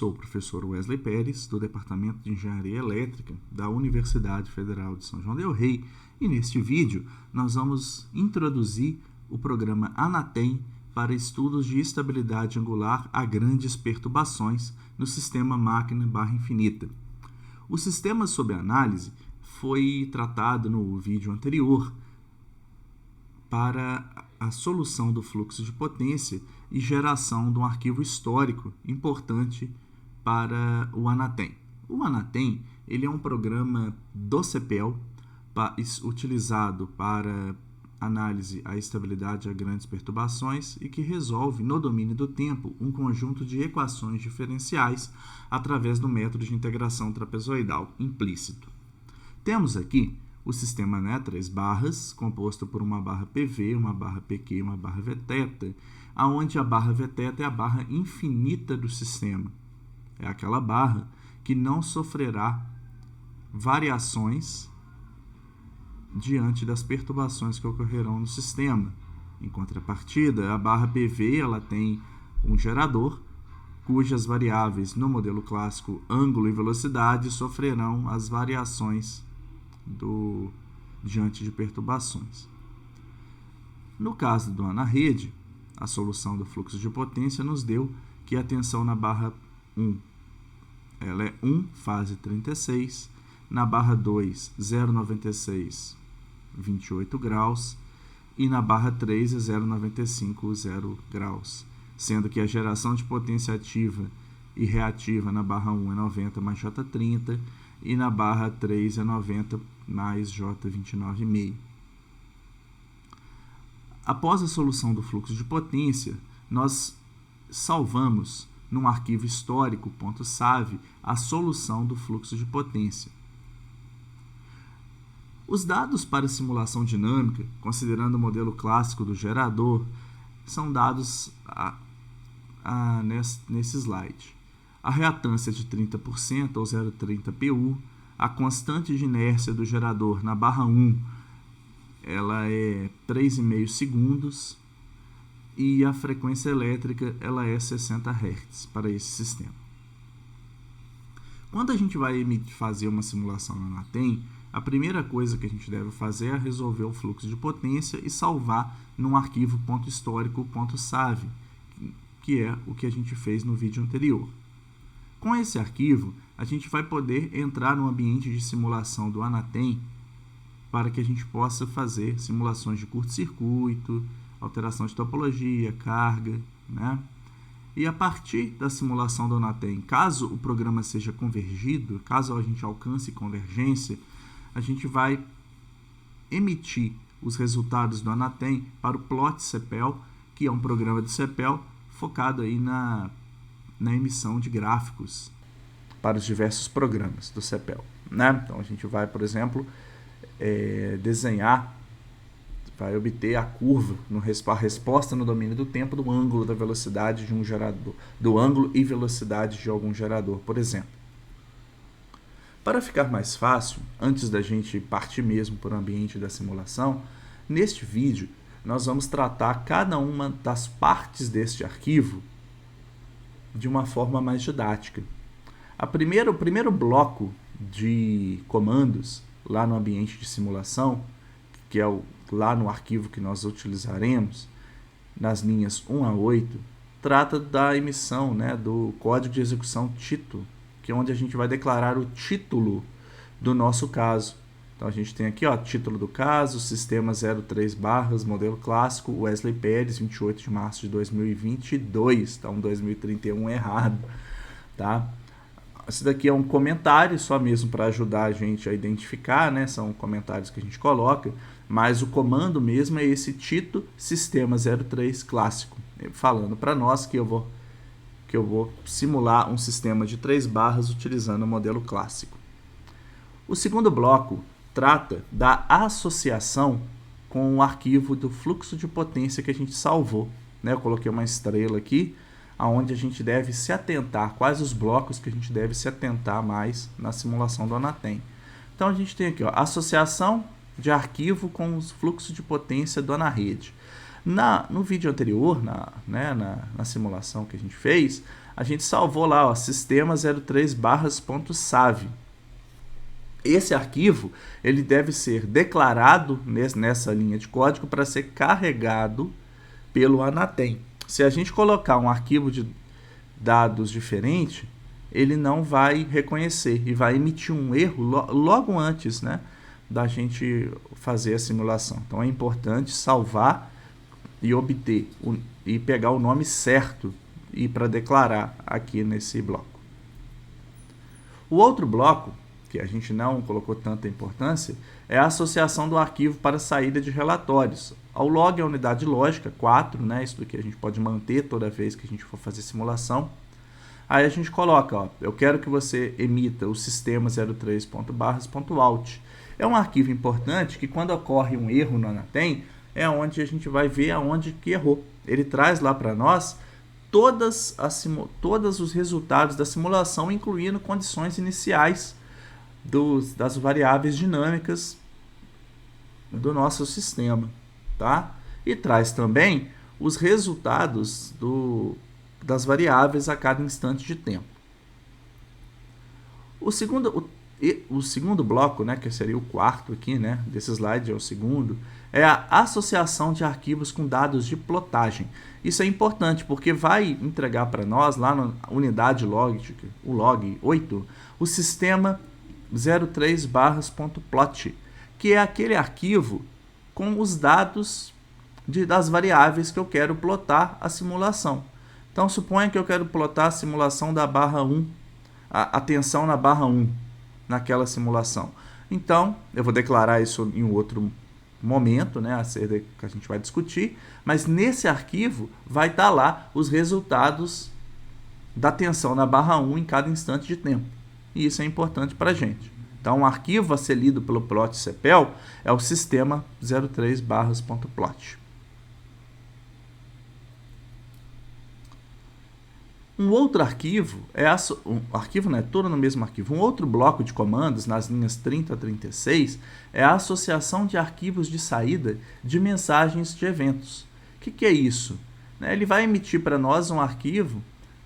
Sou o professor Wesley Pérez, do Departamento de Engenharia Elétrica da Universidade Federal de São João del Rei, e neste vídeo nós vamos introduzir o programa ANATEM para estudos de estabilidade angular a grandes perturbações no sistema máquina/infinita. O sistema sob análise foi tratado no vídeo anterior para a solução do fluxo de potência e geração de um arquivo histórico importante para o ANATEM. O ANATEM ele é um programa do CEPEL utilizado para análise à estabilidade a grandes perturbações e que resolve, no domínio do tempo, um conjunto de equações diferenciais através do método de integração trapezoidal implícito. Temos aqui o sistema, 3 barras, composto por uma barra PV, uma barra PQ e uma barra Vθ, onde a barra Vθ é a barra infinita do sistema. É aquela barra que não sofrerá variações diante das perturbações que ocorrerão no sistema. Em contrapartida, a barra PV ela tem um gerador, cujas variáveis no modelo clássico, ângulo e velocidade, sofrerão as variações diante de perturbações. No caso do ANA-rede, a solução do fluxo de potência nos deu que a tensão na barra 1 ela é 1, fase 36, na barra 2, 0,96, 28 graus, e na barra 3 é 0,95, 0 graus, sendo que a geração de potência ativa e reativa na barra 1 é 90 mais J30, e na barra 3 é 90 mais J29,5. Após a solução do fluxo de potência, nós salvamos num arquivo histórico .sav a solução do fluxo de potência. Os dados para simulação dinâmica, considerando o modelo clássico do gerador, são dados nesse slide. A reatância de 30%, ou 0,30 PU, a constante de inércia do gerador na barra 1 ela é 3,5 segundos e a frequência elétrica ela é 60 Hz para esse sistema. Quando a gente vai fazer uma simulação na ANATEM, a primeira coisa que a gente deve fazer é resolver o fluxo de potência e salvar num arquivo .histórico .sav, que é o que a gente fez no vídeo anterior. Com esse arquivo, a gente vai poder entrar no ambiente de simulação do ANATEM para que a gente possa fazer simulações de curto-circuito, alteração de topologia, carga, né? E a partir da simulação do ANATEM, caso o programa seja convergido, caso a gente alcance convergência, a gente vai emitir os resultados do ANATEM para o Plot CEPEL, que é um programa do CEPEL focado aí na emissão de gráficos para os diversos programas do CEPEL, né? Então a gente vai, por exemplo, desenhar, vai obter a curva, a resposta no domínio do tempo do ângulo da velocidade de um gerador, do ângulo e velocidade de algum gerador, por exemplo. Para ficar mais fácil, antes da gente partir mesmo para o ambiente da simulação, neste vídeo nós vamos tratar cada uma das partes deste arquivo de uma forma mais didática. O primeiro bloco de comandos lá no ambiente de simulação, que é lá no arquivo que nós utilizaremos, nas linhas 1 a 8, trata da emissão, né, do código de execução título, que é onde a gente vai declarar o título do nosso caso. Então a gente tem aqui, título do caso, sistema 03 barras, modelo clássico, Wesley Pérez, 28 de março de 2022, tá? 2031 errado, tá? Esse daqui é um comentário, só mesmo para ajudar a gente a identificar, né? São comentários que a gente coloca, mas o comando mesmo é esse título sistema 03 clássico, falando para nós que eu vou simular um sistema de 3 barras utilizando o modelo clássico. O segundo bloco trata da associação com o arquivo do fluxo de potência que a gente salvou, né? Eu coloquei uma estrela aqui, onde a gente deve se atentar, quais os blocos que a gente deve se atentar mais na simulação do ANATEM. Então a gente tem aqui, associação de arquivo com os fluxos de potência do ANA-rede. No vídeo anterior, na simulação que a gente fez, a gente salvou lá, ó, sistema 03 barras.save. Esse arquivo ele deve ser declarado nessa linha de código para ser carregado pelo Anatem. Se a gente colocar um arquivo de dados diferente, ele não vai reconhecer e vai emitir um erro logo antes, né, da gente fazer a simulação. Então é importante salvar e obter e pegar o nome certo e para declarar aqui nesse bloco. O outro bloco, que a gente não colocou tanta importância, é a associação do arquivo para saída de relatórios. O log é a unidade lógica, 4, né? Isso daqui a gente pode manter toda vez que a gente for fazer simulação. Aí a gente coloca, ó, eu quero que você emita o sistema 03.barras.out. É um arquivo importante que quando ocorre um erro no Anatem, é onde a gente vai ver aonde que errou. Ele traz lá para nós todos os resultados da simulação, incluindo condições iniciais das variáveis dinâmicas do nosso sistema, tá? E traz também os resultados das variáveis a cada instante de tempo. O segundo bloco, né, que seria o quarto aqui, né, desse slide é o segundo, é a associação de arquivos com dados de plotagem. Isso é importante porque vai entregar para nós, lá na unidade lógica, o log 8, o sistema 03 barras.plot, que é aquele arquivo com os dados das variáveis que eu quero plotar a simulação. Então, suponha que eu quero plotar a simulação da barra 1, a tensão na barra 1, naquela simulação. Então, eu vou declarar isso em um outro momento, né, que a gente vai discutir, mas nesse arquivo vai estar lá os resultados da tensão na barra 1 em cada instante de tempo. E isso é importante para a gente. Então, um arquivo a ser lido pelo plot CPL é o sistema 03 barras.plot. Um outro arquivo, arquivo não é todo no mesmo arquivo, um outro bloco de comandos nas linhas 30 a 36 é a associação de arquivos de saída de mensagens de eventos. O que é isso? Ele vai emitir para nós um arquivo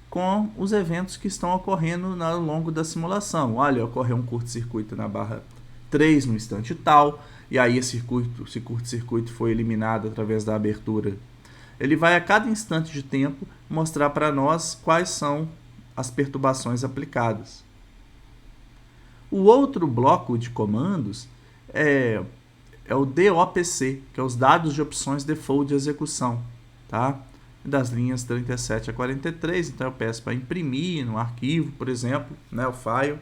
com os eventos que estão ocorrendo ao longo da simulação. Olha, ocorreu um curto-circuito na barra 3 no instante tal, e aí esse curto-circuito foi eliminado através da abertura. Ele vai a cada instante de tempo mostrar para nós quais são as perturbações aplicadas. O outro bloco de comandos é o DOPC, que é os dados de opções default de execução, tá? Das linhas 37 a 43, então eu peço para imprimir no arquivo, por exemplo, né, o file.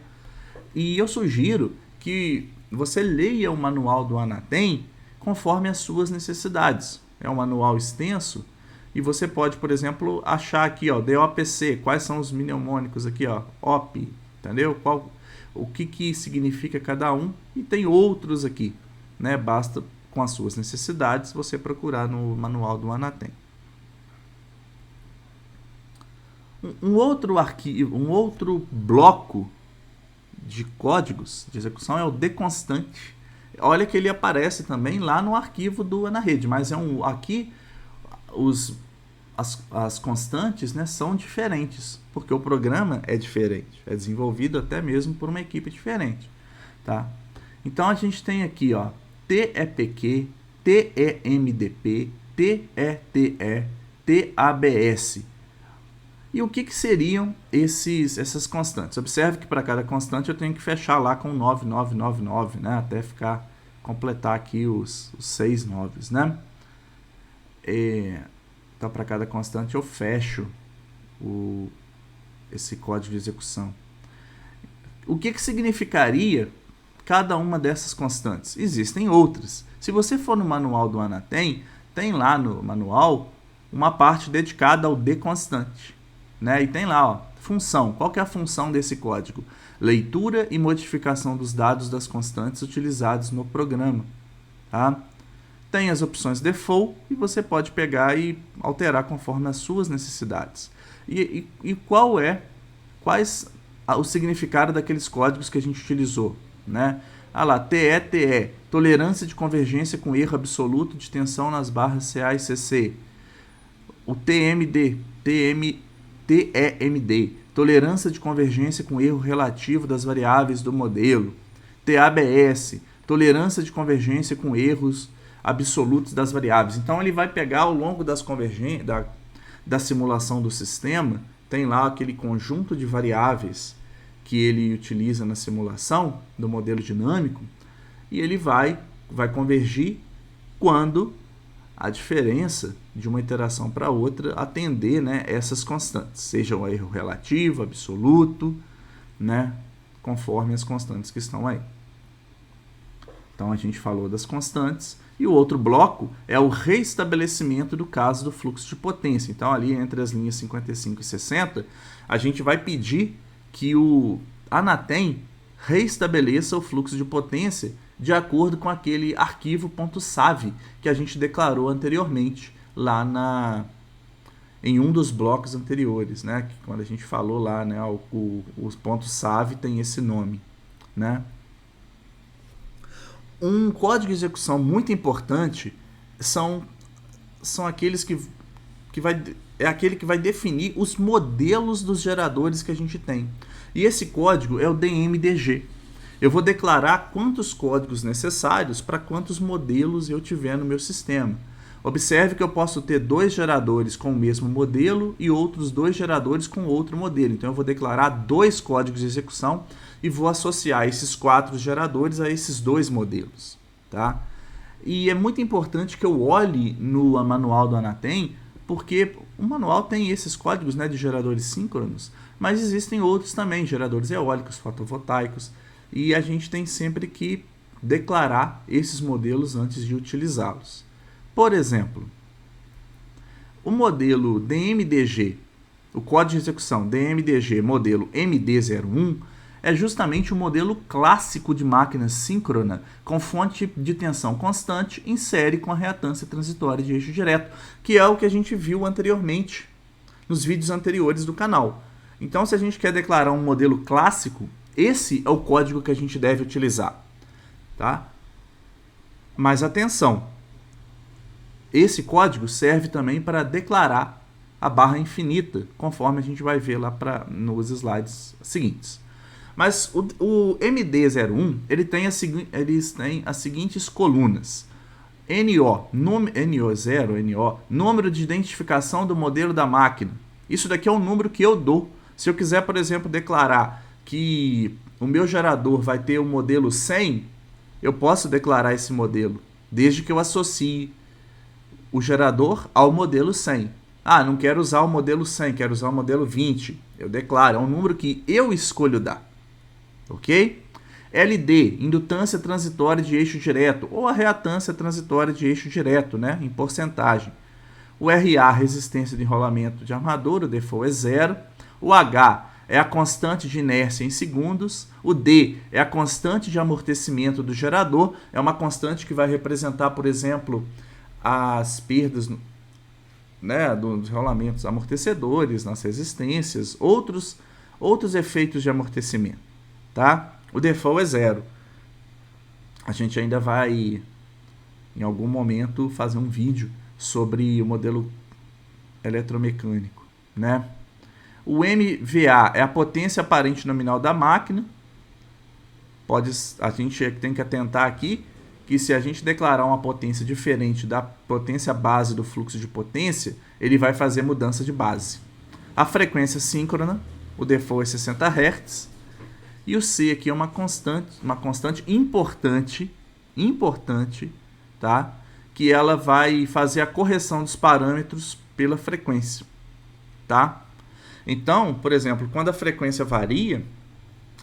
E eu sugiro que você leia o manual do Anatem conforme as suas necessidades. É um manual extenso e você pode, por exemplo, achar aqui, ó, DOPC, quais são os mnemônicos aqui, ó, OP, entendeu? O que significa cada um, e tem outros aqui, né? Basta, com as suas necessidades, você procurar no manual do Anatem. Um outro bloco de códigos de execução é o deconstante. Olha que ele aparece também lá no arquivo do AnaRede, mas aqui as constantes, né, são diferentes, porque o programa é diferente, é desenvolvido até mesmo por uma equipe diferente, tá? Então a gente tem aqui, ó, TEPQ, TEMDP, TETE, TABS. E o que seriam essas constantes? Observe que para cada constante eu tenho que fechar lá com 9999, né? Até completar aqui os 6 noves, né? Então, para cada constante eu fecho esse código de execução. O que significaria cada uma dessas constantes? Existem outras. Se você for no manual do Anatem, tem lá no manual uma parte dedicada ao deconstante. Né? E tem lá, ó, função. Qual que é a função desse código? Leitura e modificação dos dados das constantes utilizados no programa. Tá? Tem as opções default e você pode pegar e alterar conforme as suas necessidades. E quais o significado daqueles códigos que a gente utilizou? Né? Ah lá, TE, tolerância de convergência com erro absoluto de tensão nas barras CA e CC. O TEMD, tolerância de convergência com erro relativo das variáveis do modelo. TABS, tolerância de convergência com erros absolutos das variáveis. Então, ele vai pegar ao longo das convergências, da simulação do sistema, tem lá aquele conjunto de variáveis que ele utiliza na simulação do modelo dinâmico, e ele vai convergir quando a diferença de uma iteração para outra atender, né, essas constantes, seja o erro relativo, absoluto, né, conforme as constantes que estão aí. Então, a gente falou das constantes. E o outro bloco é o reestabelecimento do caso do fluxo de potência. Então, ali entre as linhas 55 e 60, a gente vai pedir que o Anatem reestabeleça o fluxo de potência de acordo com aquele arquivo .sav que a gente declarou anteriormente lá em um dos blocos anteriores, né? Que quando a gente falou lá, né, o .sav tem esse nome, né? Um código de execução muito importante são aqueles é aquele que vai definir os modelos dos geradores que a gente tem. E esse código é o DMDG. Eu vou declarar quantos códigos necessários para quantos modelos eu tiver no meu sistema. Observe que eu posso ter 2 geradores com o mesmo modelo e outros 2 geradores com outro modelo. Então, eu vou declarar 2 códigos de execução e vou associar esses 4 geradores a esses 2 modelos. Tá? E é muito importante que eu olhe no manual do Anatem, porque o manual tem esses códigos, né, de geradores síncronos, mas existem outros também, geradores eólicos, fotovoltaicos, e a gente tem sempre que declarar esses modelos antes de utilizá-los. Por exemplo, o modelo DMDG, o código de execução DMDG modelo MD01, é justamente o modelo clássico de máquina síncrona com fonte de tensão constante em série com a reatância transitória de eixo direto, que é o que a gente viu anteriormente nos vídeos anteriores do canal. Então, se a gente quer declarar um modelo clássico, esse é o código que a gente deve utilizar. Tá? Mas atenção, esse código serve também para declarar a barra infinita, conforme a gente vai ver lá nos slides seguintes. Mas o MD01 eles têm as seguintes colunas. NO0, número de identificação do modelo da máquina. Isso daqui é um número que eu dou. Se eu quiser, por exemplo, declarar que o meu gerador vai ter o modelo 100, eu posso declarar esse modelo, desde que eu associe o gerador ao modelo 100. Ah, não quero usar o modelo 100, quero usar o modelo 20. Eu declaro, é um número que eu escolho dar. Ok? LD, indutância transitória de eixo direto, ou a reatância transitória de eixo direto, né, em porcentagem. O RA, resistência de enrolamento de armadura, o default é 0. O H é a constante de inércia em segundos. O D é a constante de amortecimento do gerador, é uma constante que vai representar, por exemplo, as perdas, né, dos rolamentos amortecedores, nas resistências, outros efeitos de amortecimento. Tá? O default é 0. A gente ainda vai, em algum momento, fazer um vídeo sobre o modelo eletromecânico. Né? O MVA é a potência aparente nominal da máquina. A gente tem que atentar aqui que se a gente declarar uma potência diferente da potência base do fluxo de potência, ele vai fazer mudança de base. A frequência síncrona, o default é 60 Hz. E o C aqui é uma constante importante, tá? Que ela vai fazer a correção dos parâmetros pela frequência, tá? Então, por exemplo, quando a frequência varia,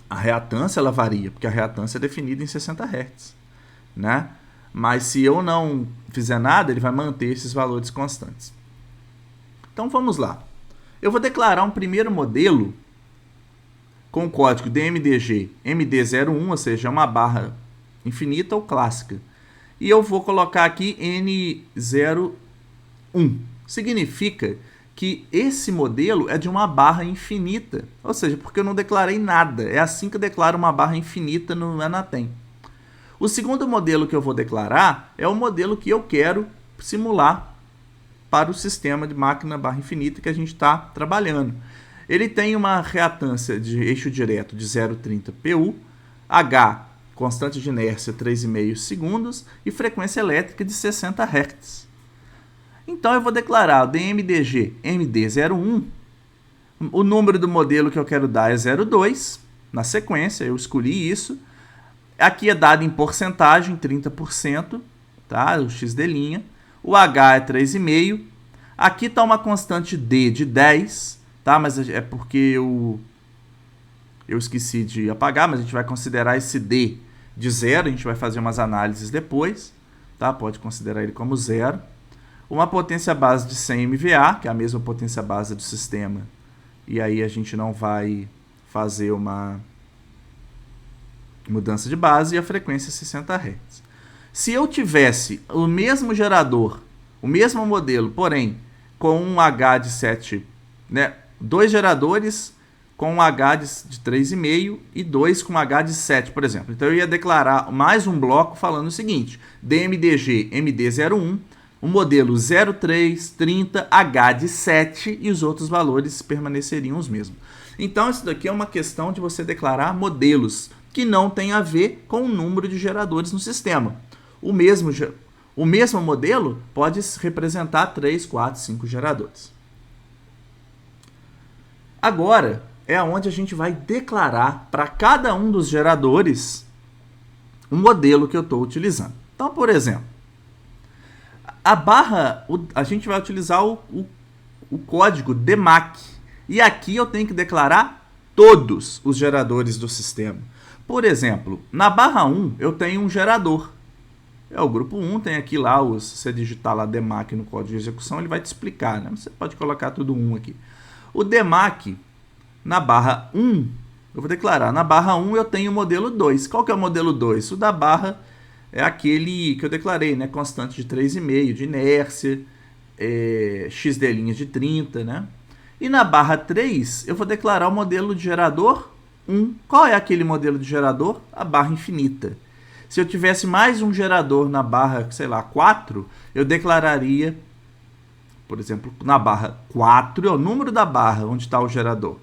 a reatância ela varia, porque a reatância é definida em 60 Hz, né? Mas se eu não fizer nada, ele vai manter esses valores constantes. Então vamos lá. Eu vou declarar um primeiro modelo com o código DMDG MD01, ou seja, uma barra infinita ou clássica. E eu vou colocar aqui N01. Significa que esse modelo é de uma barra infinita. Ou seja, porque eu não declarei nada. É assim que eu declaro uma barra infinita no Anatem. O segundo modelo que eu vou declarar é o modelo que eu quero simular para o sistema de máquina barra infinita que a gente está trabalhando. Ele tem uma reatância de eixo direto de 0,30 PU, H, constante de inércia 3,5 segundos e frequência elétrica de 60 Hz. Então eu vou declarar o DMDG MD01, o número do modelo que eu quero dar é 0,2, na sequência eu escolhi isso. Aqui é dado em porcentagem, 30%, tá? O XD'. O H é 3,5. Aqui está uma constante D de 10, tá? Mas é porque eu esqueci de apagar, mas a gente vai considerar esse D de 0. A gente vai fazer umas análises depois, tá? Pode considerar ele como 0. Uma potência base de 100 MVA, que é a mesma potência base do sistema. E aí a gente não vai fazer uma mudança de base, e a frequência é 60 Hz. Se eu tivesse o mesmo gerador, o mesmo modelo, porém com um H de 7, né, 2 geradores com um H de 3,5 e 2 com H de 7, por exemplo. Então eu ia declarar mais um bloco falando o seguinte: DMDG MD01, o modelo 03, 30, H de 7 e os outros valores permaneceriam os mesmos. Então isso daqui é uma questão de você declarar modelos que não tem a ver com o número de geradores no sistema. O mesmo modelo pode representar 3, 4, 5 geradores. Agora é onde a gente vai declarar para cada um dos geradores o modelo que eu estou utilizando. Então, por exemplo, a gente vai utilizar o código DMAC. E aqui eu tenho que declarar todos os geradores do sistema. Por exemplo, na barra 1 eu tenho um gerador. É o grupo 1, tem aqui lá, se você digitar lá DMAC no código de execução, ele vai te explicar, né? Você pode colocar tudo 1 aqui. O DMAC, na barra 1, eu vou declarar, na barra 1 eu tenho o modelo 2. Qual que é o modelo 2? O da barra é aquele que eu declarei, né? Constante de 3,5, de inércia, XD' de 30, né? E na barra 3, eu vou declarar o modelo de gerador 1. Qual é aquele modelo de gerador? A barra infinita. Se eu tivesse mais um gerador na barra, sei lá, 4, eu declararia, por exemplo, na barra 4, é o número da barra onde está o gerador,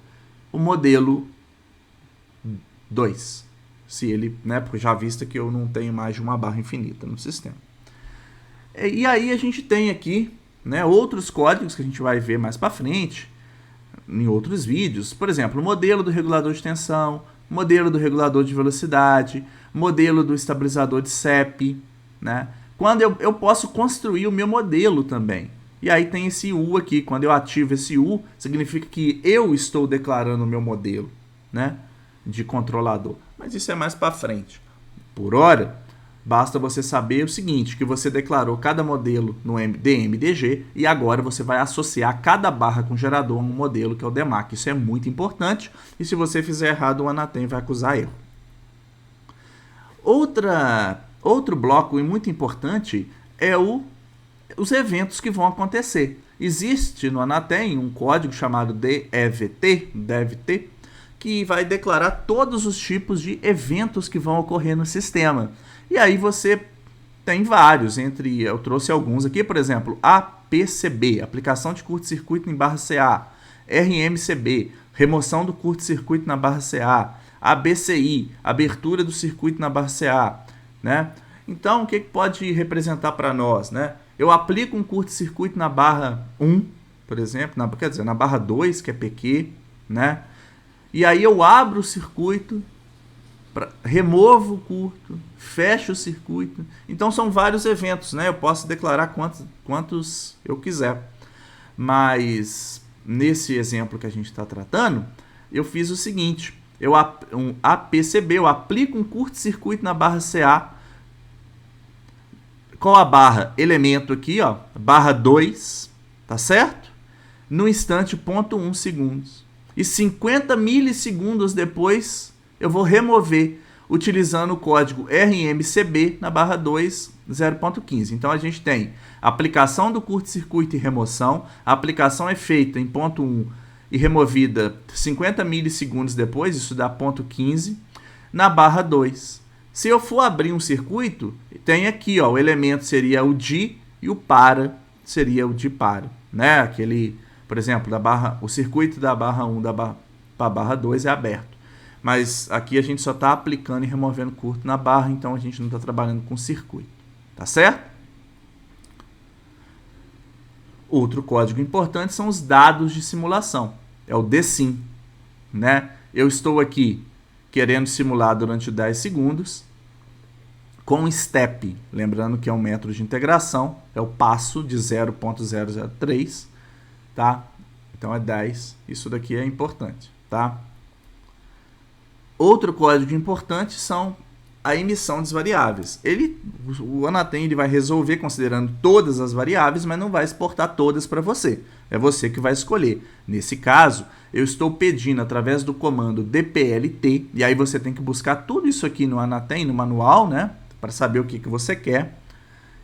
o modelo 2. Se ele, né, porque já vista que eu não tenho mais de uma barra infinita no sistema. E aí a gente tem aqui, né, outros códigos que a gente vai ver mais para frente, em outros vídeos. Por exemplo, o modelo do regulador de tensão, modelo do regulador de velocidade, modelo do estabilizador de CEP, né? Quando eu posso construir o meu modelo também. E aí tem esse U aqui. Quando eu ativo esse U, significa que eu estou declarando o meu modelo, né, de controlador. Mas isso é mais para frente. Por hora, basta você saber o seguinte, que você declarou cada modelo no DMDG e agora você vai associar cada barra com gerador a um modelo que é o DMAC. Isso é muito importante e se você fizer errado, o Anatem vai acusar erro. Outro bloco muito importante é os eventos que vão acontecer. Existe no Anatem um código chamado DEVT, que vai declarar todos os tipos de eventos que vão ocorrer no sistema. E aí você tem vários, eu trouxe alguns aqui, por exemplo, APCB, aplicação de curto-circuito em barra CA, RMCB, remoção do curto-circuito na barra CA, ABCI, abertura do circuito na barra CA, né? Então, o que pode representar para nós, né? Eu aplico um curto-circuito na barra 1, por exemplo, na barra 2, que é PQ, né? E aí eu abro o circuito, removo o curto, fecho o circuito. Então são vários eventos, né? Eu posso declarar quantos eu quiser. Mas nesse exemplo que a gente está tratando, eu fiz o seguinte: um APCB, eu aplico um curto-circuito na barra CA. Qual a barra? Elemento aqui, ó, barra 2, tá certo? No instante 0,1 segundos. E 50 milissegundos depois, eu vou remover, utilizando o código RMCB na barra 2, 0,15. Então, a gente tem aplicação do curto-circuito e remoção. A aplicação é feita em 0,1 e removida 50 milissegundos depois, isso dá 0,15. Na barra 2, Se eu for abrir um circuito, tem aqui, ó, o elemento seria o de e o para seria o de para, né? Aquele, por exemplo, o circuito da barra 1 para a barra 2 é aberto. Mas aqui a gente só está aplicando e removendo curto na barra, então a gente não está trabalhando com circuito, tá certo? Outro código importante são os dados de simulação, é o DSIM, né? Eu estou aqui querendo simular durante 10 segundos com step, lembrando que é um método de integração, é o passo de 0.003, tá? Então é 10, isso daqui é importante, tá? Outro código importante são a emissão das variáveis. O Anatem ele vai resolver considerando todas as variáveis, mas não vai exportar todas para você. É você que vai escolher. Nesse caso, eu estou pedindo através do comando dplt, e aí você tem que buscar tudo isso aqui no Anatem, no manual, né? Para saber o que você quer.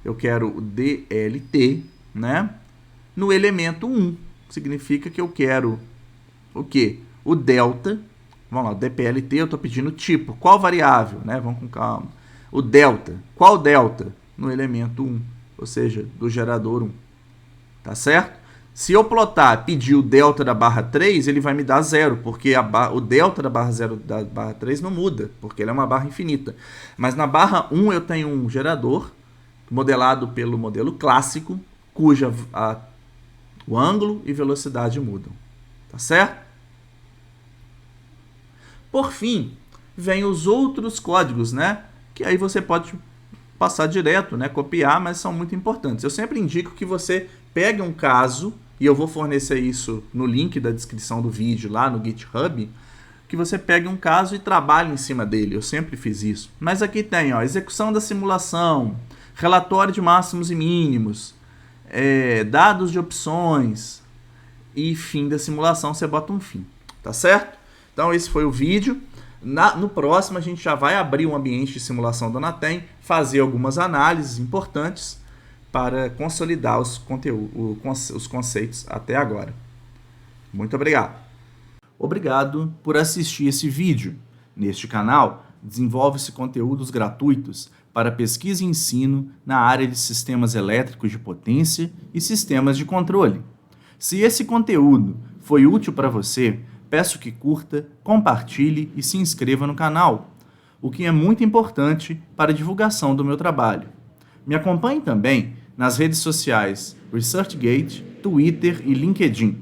Eu quero o dlt, né? No elemento 1, significa que eu quero o quê? O delta. Vamos lá, o dplt eu estou pedindo tipo, qual variável, né? Vamos com calma. O delta, qual delta? No elemento 1, ou seja, do gerador 1, tá certo? Se eu plotar, pedir o delta da barra 3, ele vai me dar 0, porque o delta da barra 0 da barra 3 não muda, porque ele é uma barra infinita. Mas na barra 1 eu tenho um gerador, modelado pelo modelo clássico, cuja o ângulo e velocidade mudam, tá certo? Por fim, vem os outros códigos, né? Que aí você pode passar direto, né? Copiar, mas são muito importantes. Eu sempre indico que você pegue um caso, e eu vou fornecer isso no link da descrição do vídeo lá no GitHub, que você pegue um caso e trabalhe em cima dele. Eu sempre fiz isso. Mas aqui tem, ó, execução da simulação, relatório de máximos e mínimos, dados de opções e fim da simulação, você bota um fim, tá certo? Então esse foi o vídeo. No próximo a gente já vai abrir um ambiente de simulação do Anatem, fazer algumas análises importantes para consolidar os conceitos até agora. Muito obrigado. Obrigado por assistir esse vídeo. Neste canal, desenvolve-se conteúdos gratuitos para pesquisa e ensino na área de sistemas elétricos de potência e sistemas de controle. Se esse conteúdo foi útil para você, peço que curta, compartilhe e se inscreva no canal, o que é muito importante para a divulgação do meu trabalho. Me acompanhe também nas redes sociais ResearchGate, Twitter e LinkedIn.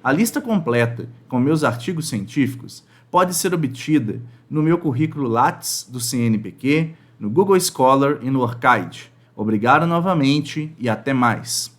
A lista completa com meus artigos científicos pode ser obtida no meu currículo Lattes do CNPq, no Google Scholar e no Orchid. Obrigado novamente e até mais!